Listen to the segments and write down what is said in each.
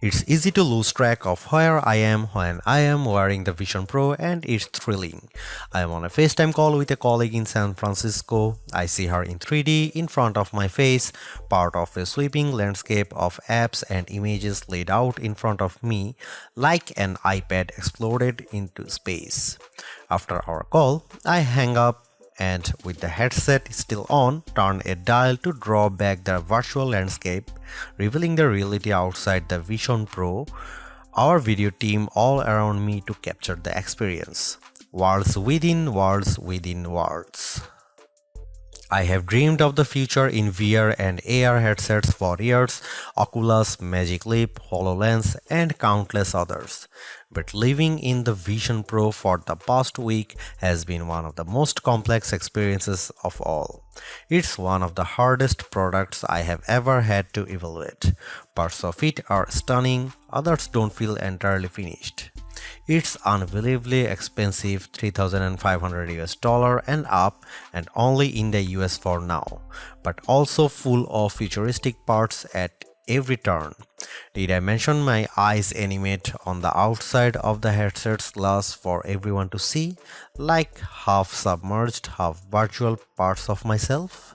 It's easy to lose track of where I am when I am wearing the Vision Pro, and it's thrilling. I am on a FaceTime call with a colleague in San Francisco. I see her in 3D in front of my face, part of a sweeping landscape of apps and images laid out in front of me like an iPad exploded into space. After our call, I hang up and with the headset still on, turn a dial to draw back the virtual landscape, revealing the reality outside the Vision Pro. Our video team all around me to capture the experience. Worlds within worlds within worlds. I have dreamed of the future in VR and AR headsets for years, Oculus, Magic Leap, HoloLens, and countless others. But living in the Vision Pro for the past week has been one of the most complex experiences of all. It's one of the hardest products I have ever had to evaluate. Parts of it are stunning, others don't feel entirely finished. It's unbelievably expensive, $3,500 and up, and only in the US for now, but also full of futuristic parts at every turn. Did I mention my eyes animate on the outside of the headset's glass for everyone to see, like half submerged, half virtual parts of myself?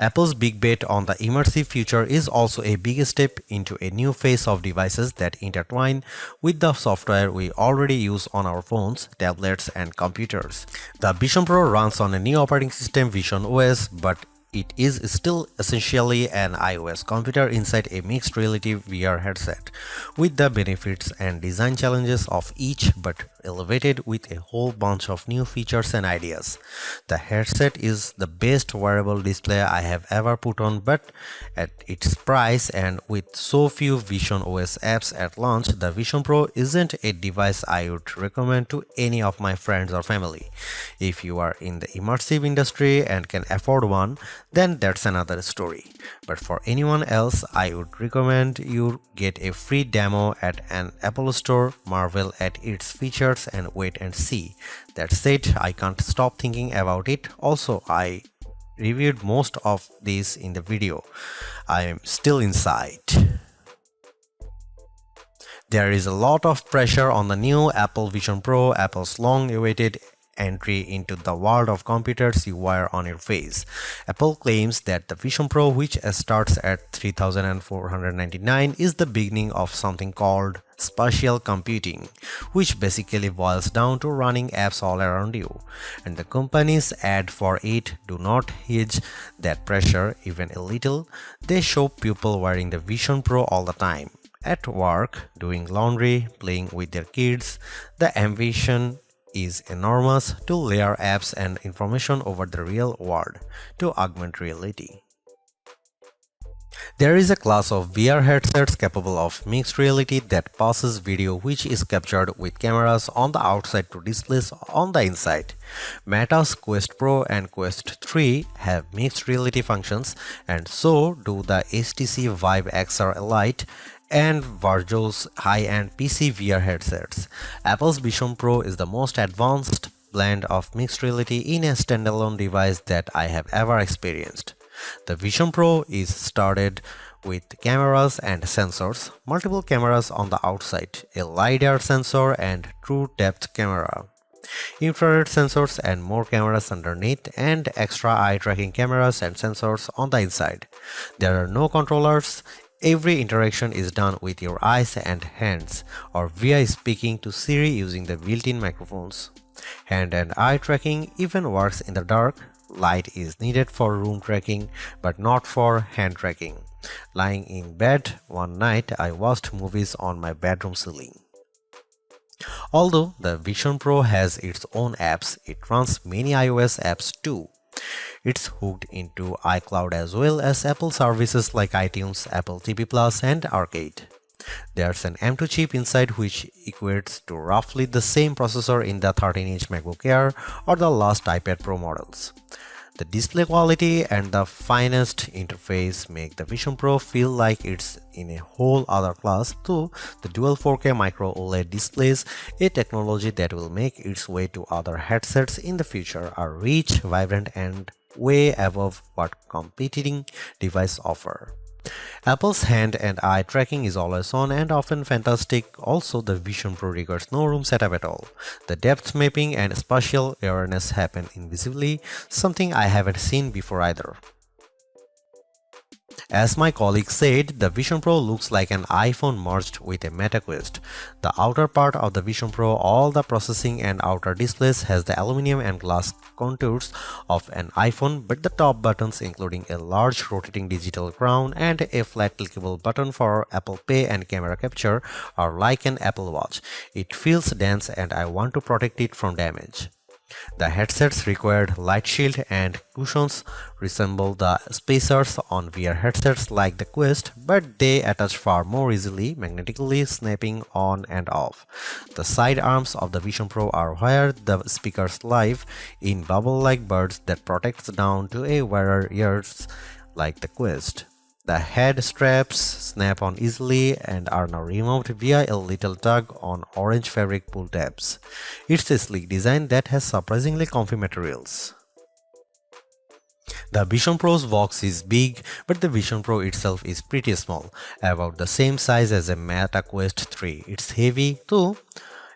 Apple's big bet on the immersive future is also a big step into a new phase of devices that intertwine with the software we already use on our phones, tablets, and computers. The Vision Pro runs on a new operating system, Vision OS, but it is still essentially an iOS computer inside a mixed reality VR headset, with the benefits and design challenges of each but elevated with a whole bunch of new features and ideas. The headset is the best wearable display I have ever put on, but at its price and with so few Vision OS apps at launch, the Vision Pro isn't a device I would recommend to any of my friends or family. If you are in the immersive industry and can afford one, then that's another story. But for anyone else, I would recommend you get a free demo at an Apple store, marvel at its features, and wait and see. That said, I can't stop thinking about it. Also, I reviewed most of this in the video. I am still inside. There is a lot of pressure on the new Apple Vision Pro, Apple's long-awaited entry into the world of computers you wear on your face. Apple claims that the Vision Pro, which starts at $3,499, is the beginning of something called spatial computing, which basically boils down to running apps all around you. And the company's ad for it do not hedge that pressure even a little. They show people wearing the Vision Pro all the time. At work, doing laundry, playing with their kids. The ambition is enormous to layer apps and information over the real world to augment reality. There is a class of VR headsets capable of mixed reality that passes video which is captured with cameras on the outside to displays on the inside. Meta's Quest Pro and Quest 3 have mixed reality functions, and so do the HTC Vive XR Lite and Virtuo's high-end PC VR headsets. Apple's Vision Pro is the most advanced blend of mixed reality in a standalone device that I have ever experienced. The Vision Pro is started with cameras and sensors, multiple cameras on the outside, a LiDAR sensor and true depth camera, infrared sensors and more cameras underneath, and extra eye tracking cameras and sensors on the inside. There are no controllers. Every interaction is done with your eyes and hands, or via speaking to Siri using the built-in microphones. Hand and eye tracking even works in the dark. Light is needed for room tracking, but not for hand tracking. Lying in bed one night, I watched movies on my bedroom ceiling. Although the Vision Pro has its own apps, it runs many iOS apps too. It's hooked into iCloud as well as Apple services like iTunes, Apple TV Plus, and Arcade. There's an M2 chip inside which equates to roughly the same processor in the 13-inch MacBook Air or the last iPad Pro models. The display quality and the finest interface make the Vision Pro feel like it's in a whole other class, though the dual 4K micro OLED displays, a technology that will make its way to other headsets in the future, are rich, vibrant, and way above what competing devices offer. Apple's hand and eye tracking is always on and often fantastic. Also, the Vision Pro requires no room setup at all. The depth mapping and spatial awareness happen invisibly, something I haven't seen before either. As my colleague said, the Vision Pro looks like an iPhone merged with a Meta Quest. The outer part of the Vision Pro, all the processing and outer displays, has the aluminum and glass contours of an iPhone, but the top buttons, including a large rotating digital crown and a flat clickable button for Apple Pay and camera capture, are like an Apple Watch. It feels dense and I want to protect it from damage. The headsets required light shield and cushions resemble the spacers on VR headsets like the Quest, but they attach far more easily, magnetically snapping on and off. The side arms of the Vision Pro are where the speakers live in bubble-like buds that protects down to a wearer ears like the Quest. The head straps snap on easily and are now removed via a little tug on orange fabric pull tabs. It's a sleek design that has surprisingly comfy materials. The Vision Pro's box is big, but the Vision Pro itself is pretty small, about the same size as a Meta Quest 3. It's heavy too,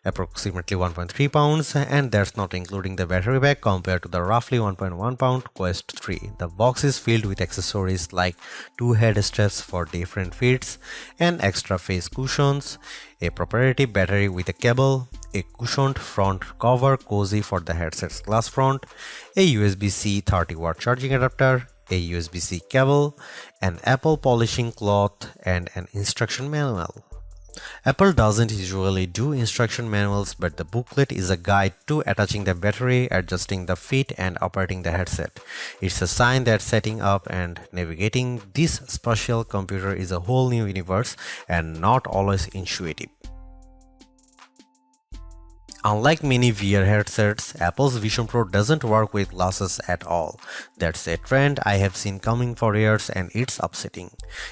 approximately 1.3 pounds, and that's not including the battery pack compared to the roughly 1.1 pound Quest 3. The box is filled with accessories like two head straps for different fits, an extra face cushions, a proprietary battery with a cable, a cushioned front cover cozy for the headset's glass front, a USB-C 30-watt charging adapter, a USB-C cable, an Apple polishing cloth, and an instruction manual. Apple doesn't usually do instruction manuals, but the booklet is a guide to attaching the battery, adjusting the fit, and operating the headset. It's a sign that setting up and navigating this special computer is a whole new universe and not always intuitive. Unlike many VR headsets, Apple's Vision Pro doesn't work with glasses at all. That's a trend I have seen coming for years and it's upsetting.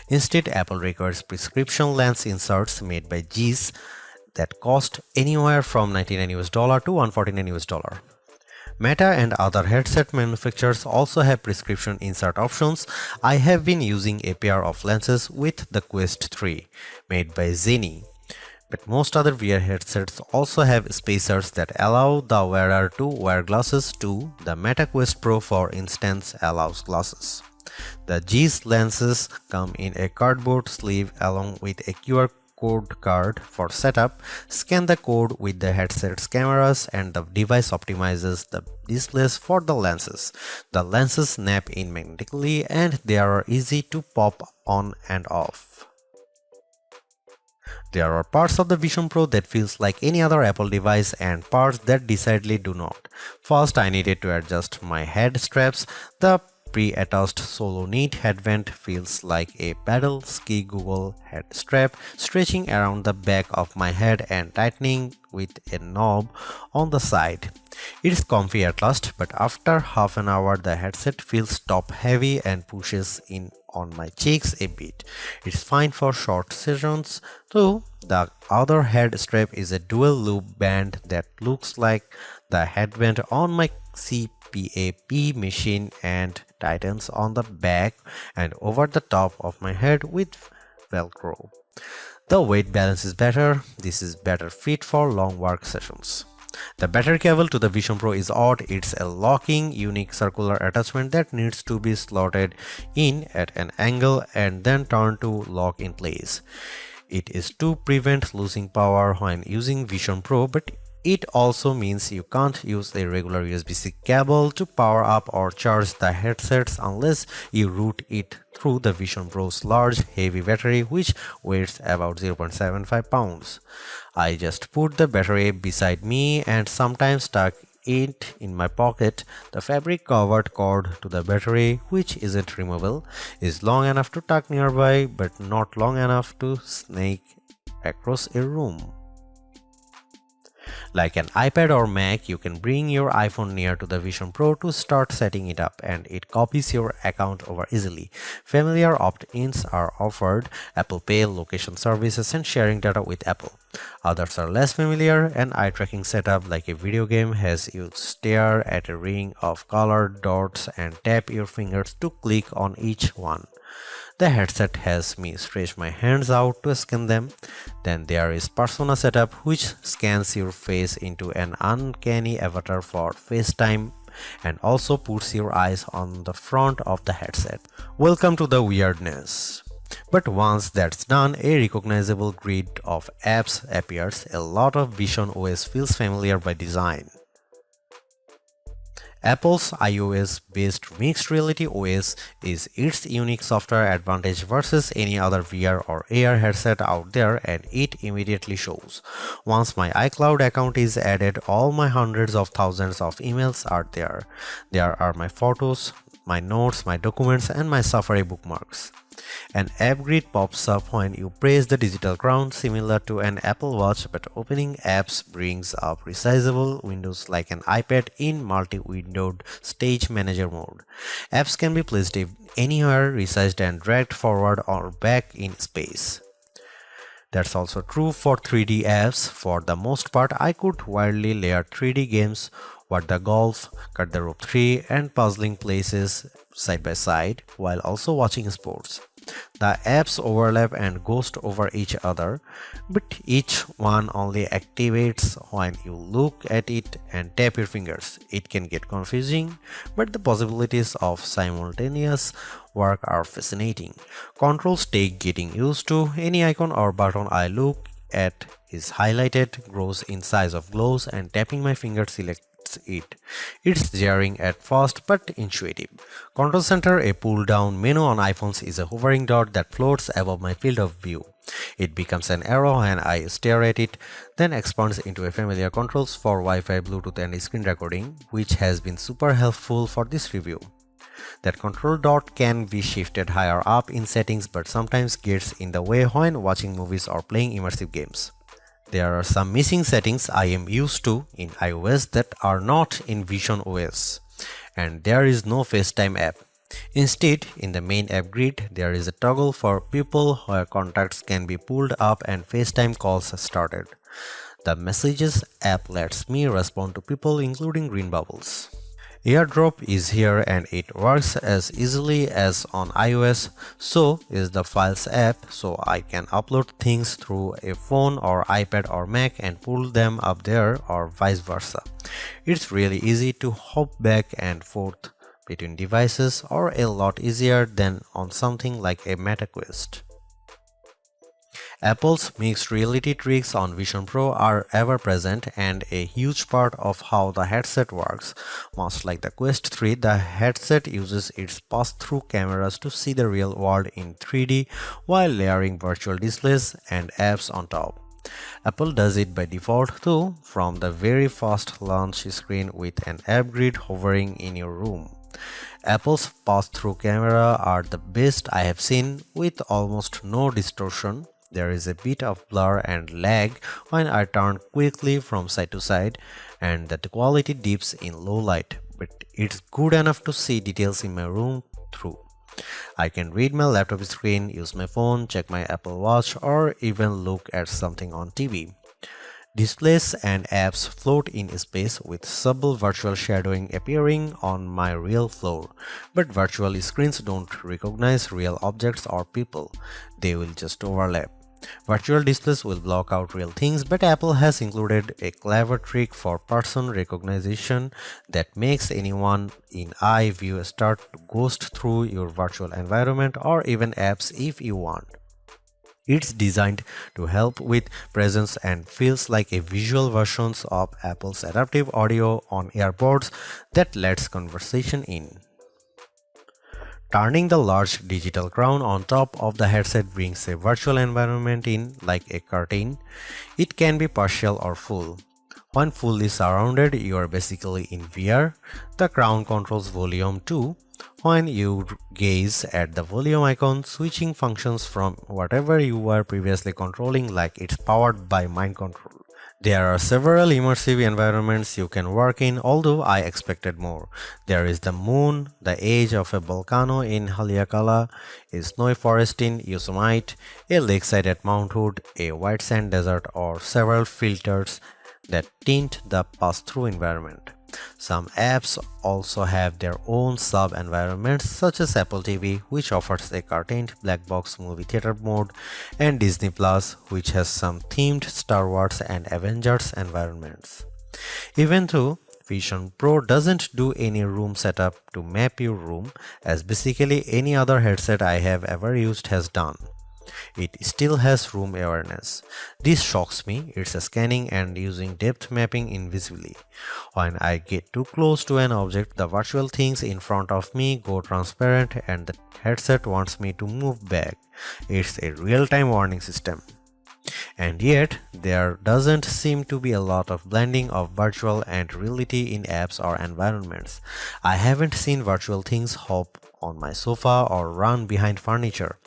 Instead, Apple requires prescription lens inserts made by Zeiss that cost anywhere from $99 to $149. Meta and other headset manufacturers also have prescription insert options. I have been using a pair of lenses with the Quest 3 made by Zenni. But most other VR headsets also have spacers that allow the wearer to wear glasses too. The Meta Quest Pro, for instance, allows glasses. The Zeiss lenses come in a cardboard sleeve along with a QR code card for setup. Scan the code with the headset's cameras and the device optimizes the displays for the lenses. The lenses snap in magnetically and they are easy to pop on and off. There are parts of the Vision Pro that feels like any other Apple device and parts that decidedly do not. First, I needed to adjust my head straps. The pre-attached solo knit headband feels like a paddle ski Google head strap stretching around the back of my head and tightening with a knob on the side. It's comfy at last, but after half an hour the headset feels top heavy and pushes in on my cheeks a bit. It's fine for short sessions though. The other head strap is a dual loop band that looks like the headband on my CPAP machine and tightens on the back and over the top of my head with Velcro. The weight balance is better. This is better fit for long work sessions. The battery cable to the Vision Pro is odd. It's a locking, unique circular attachment that needs to be slotted in at an angle and then turned to lock in place. It is to prevent losing power when using Vision Pro, but it also means you can't use a regular USB-C cable to power up or charge the headsets unless you route it through the Vision Pro's large, heavy battery, which weighs about 0.75 pounds. I just put the battery beside me and sometimes tuck it in my pocket. The fabric-covered cord to the battery, which isn't removable, is long enough to tuck nearby, but not long enough to snake across a room. Like an iPad or Mac, you can bring your iPhone near to the Vision Pro to start setting it up and it copies your account over easily. Familiar opt-ins are offered: Apple Pay, location services, and sharing data with Apple. Others are less familiar. An eye tracking setup like a video game has you stare at a ring of colored dots and tap your fingers to click on each one. The headset has me stretch my hands out to scan them. Then there is Persona Setup, which scans your face into an uncanny avatar for FaceTime and also puts your eyes on the front of the headset. Welcome to the weirdness. But once that's done, a recognizable grid of apps appears. A lot of Vision OS feels familiar by design. Apple's iOS-based mixed reality OS is its unique software advantage versus any other VR or AR headset out there, and it immediately shows. Once my iCloud account is added, all my hundreds of thousands of emails are there. There are my photos, my notes, my documents, and my Safari bookmarks. An app grid pops up when you press the digital crown, similar to an Apple Watch, but opening apps brings up resizable windows like an iPad in multi-windowed stage manager mode. Apps can be placed anywhere, resized and dragged forward or back in space. That's also true for 3D apps. For the most part, I could widely layer 3D games, What the Golf, Cut the Rope 3, and puzzling places side by side while also watching sports. The apps overlap and ghost over each other, but each one only activates when you look at it and tap your fingers. It can get confusing, but the possibilities of simultaneous work are fascinating. Controls take getting used to. Any icon or button I look at is highlighted, grows in size of glows, and tapping my finger selects it. It's jarring at first but intuitive. Control Center, a pull-down menu on iPhones, is a hovering dot that floats above my field of view. It becomes an arrow when I stare at it, then expands into a familiar controls for Wi-Fi, Bluetooth, and screen recording, which has been super helpful for this review. That control dot can be shifted higher up in settings but sometimes gets in the way when watching movies or playing immersive games. There are some missing settings I am used to in iOS that are not in Vision OS, and there is no FaceTime app. Instead, in the main app grid, there is a toggle for people where contacts can be pulled up and FaceTime calls started. The Messages app lets me respond to people, including green bubbles. AirDrop is here and it works as easily as on iOS, so is the Files app, so I can upload things through a phone or iPad or Mac and pull them up there or vice versa. It's really easy to hop back and forth between devices, or a lot easier than on something like a MetaQuest. Apple's mixed reality tricks on Vision Pro are ever present and a huge part of how the headset works. Much like the Quest 3, the headset uses its pass-through cameras to see the real world in 3D while layering virtual displays and apps on top. Apple does it by default too, from the very first launch screen with an app grid hovering in your room. Apple's pass-through camera are the best I have seen, with almost no distortion. There is a bit of blur and lag when I turn quickly from side to side, and the quality dips in low light, but it's good enough to see details in my room through. I can read my laptop screen, use my phone, check my Apple Watch, or even look at something on TV. Displays and apps float in space with subtle virtual shadowing appearing on my real floor, but virtual screens don't recognize real objects or people, they will just overlap. Virtual displays will block out real things, but Apple has included a clever trick for person recognition that makes anyone in eye view start to ghost through your virtual environment or even apps if you want. It's designed to help with presence and feels like a visual version of Apple's adaptive audio on AirPods that lets conversation in. Turning the large digital crown on top of the headset brings a virtual environment in like a curtain. It can be partial or full. When fully surrounded, you are basically in VR. The crown controls volume too. When you gaze at the volume icon, switching functions from whatever you were previously controlling like it's powered by mind control. There are several immersive environments you can work in, although I expected more. There is the moon, the edge of a volcano in Haleakala, a snowy forest in Yosemite, a lakeside at Mount Hood, a white sand desert, or several filters that tint the pass-through environment. Some apps also have their own sub-environments such as Apple TV, which offers a curtained black box movie theater mode, and Disney Plus, which has some themed Star Wars and Avengers environments. Even though Vision Pro doesn't do any room setup to map your room, as basically any other headset I have ever used has done. It still has room awareness. This shocks me. It's scanning and using depth mapping invisibly. When I get too close to an object, the virtual things in front of me go transparent and the headset wants me to move back. It's a real-time warning system. And yet, there doesn't seem to be a lot of blending of virtual and reality in apps or environments. I haven't seen virtual things hop on my sofa or run behind furniture.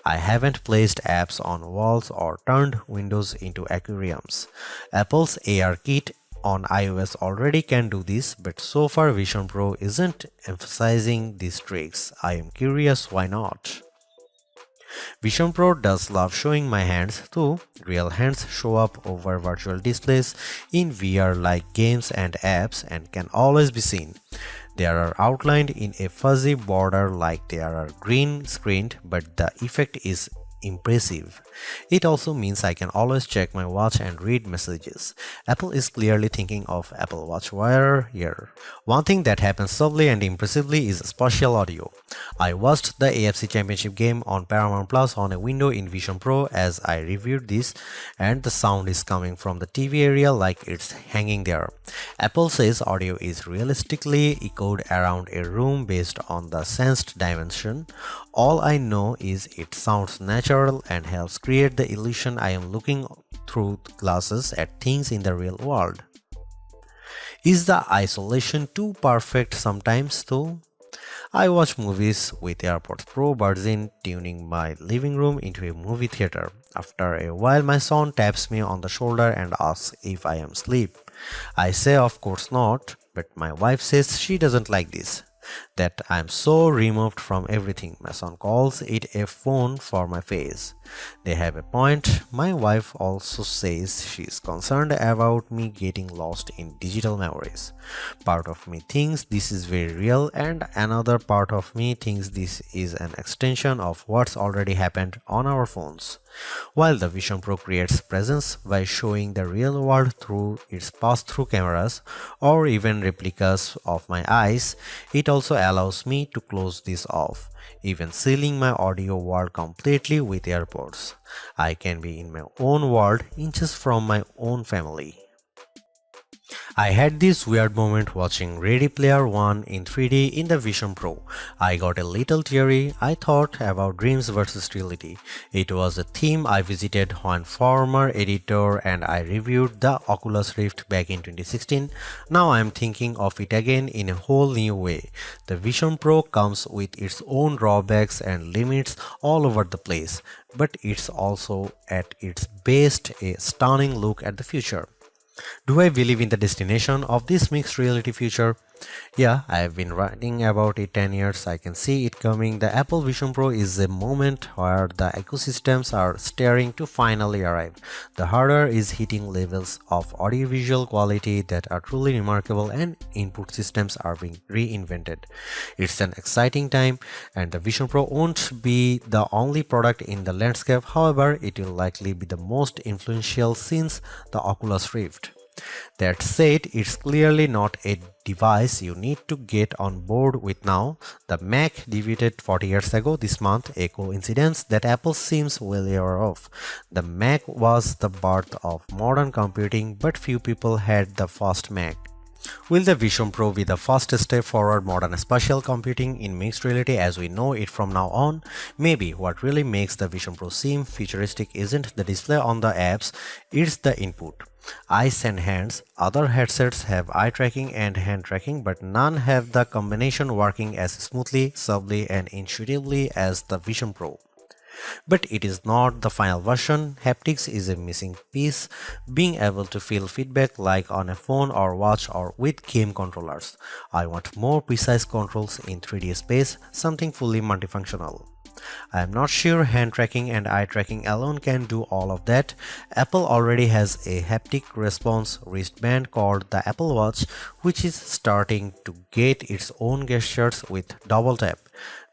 I haven't placed apps on walls or turned windows into aquariums. Apple's AR kit on iOS already can do this, but so far Vision Pro isn't emphasizing these tricks. I am curious why not. Vision Pro does love showing my hands too. Real hands show up over virtual displays in VR like games and apps and can always be seen. They are outlined in a fuzzy border like they are green screened, but the effect is impressive. It also means I can always check my watch and read messages. Apple is clearly thinking of Apple Watch wearer here. One thing that happens subtly and impressively is spatial audio. I watched the AFC Championship game on Paramount Plus on a window in Vision Pro as I reviewed this, and the sound is coming from the TV area like it's hanging there. Apple says audio is realistically echoed around a room based on the sensed dimension. All I know is it sounds natural and helps create the illusion I am looking through glasses at things in the real world. Is the isolation too perfect sometimes though? I watch movies with AirPods Pro buds in, tuning my living room into a movie theater. After a while, my son taps me on the shoulder and asks if I am asleep. I say of course not, but my wife says she doesn't like this, that I am so removed from everything. My son calls it a phone for my face. They have a point. My wife also says she is concerned about me getting lost in digital memories. Part of me thinks this is very real, and another part of me thinks this is an extension of what's already happened on our phones. While the Vision Pro creates presence by showing the real world through its pass-through cameras or even replicas of my eyes, it also allows me to close this off, even sealing my audio world completely with AirPods. I can be in my own world, inches from my own family. I had this weird moment watching Ready Player One in 3D in the Vision Pro. I got a little teary. I thought about dreams versus reality. It was a theme I visited when former editor and I reviewed the Oculus Rift back in 2016. Now I am thinking of it again in a whole new way. The Vision Pro comes with its own drawbacks and limits all over the place, but it's also at its best a stunning look at the future. Do I believe in the destination of this mixed reality future? Yeah, I have been writing about it 10 years. I can see it coming. The Apple Vision Pro is a moment where the ecosystems are staring to finally arrive. The hardware is hitting levels of audiovisual quality that are truly remarkable, and input systems are being reinvented. It's an exciting time, and the Vision Pro won't be the only product in the landscape. However, it will likely be the most influential since the Oculus Rift. That said, it's clearly not a device you need to get on board with now. The Mac debuted 40 years ago this month, a coincidence that Apple seems well aware of. The Mac was the birth of modern computing, but few people had the first Mac. Will the Vision Pro be the first step forward modern spatial computing in mixed reality as we know it from now on? Maybe. What really makes the Vision Pro seem futuristic isn't the display on the apps, it's the input. Eyes and hands. Other headsets have eye tracking and hand tracking, but none have the combination working as smoothly, subtly, and intuitively as the Vision Pro. But it is not the final version. Haptics is a missing piece. Being able to feel feedback like on a phone or watch or with game controllers. I want more precise controls in 3D space, something fully multifunctional. I am not sure hand tracking and eye tracking alone can do all of that. Apple already has a haptic response wristband called the Apple Watch, which is starting to get its own gestures with double tap.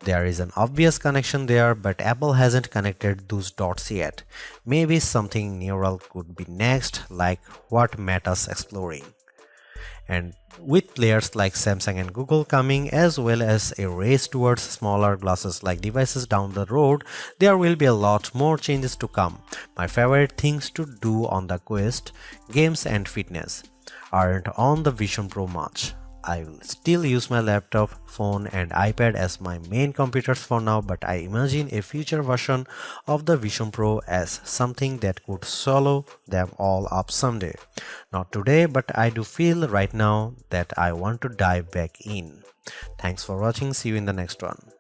There is an obvious connection there, but Apple hasn't connected those dots yet. Maybe something neural could be next, like what Meta's exploring. And with players like Samsung and Google coming, as well as a race towards smaller glasses like devices down the road, there will be a lot more changes to come. My favorite things to do on the Quest, games and fitness, aren't on the Vision Pro much. I will still use my laptop, phone and iPad as my main computers for now, but I imagine a future version of the Vision Pro as something that could swallow them all up someday. Not today, but I do feel right now that I want to dive back in. Thanks for watching. See you in the next one.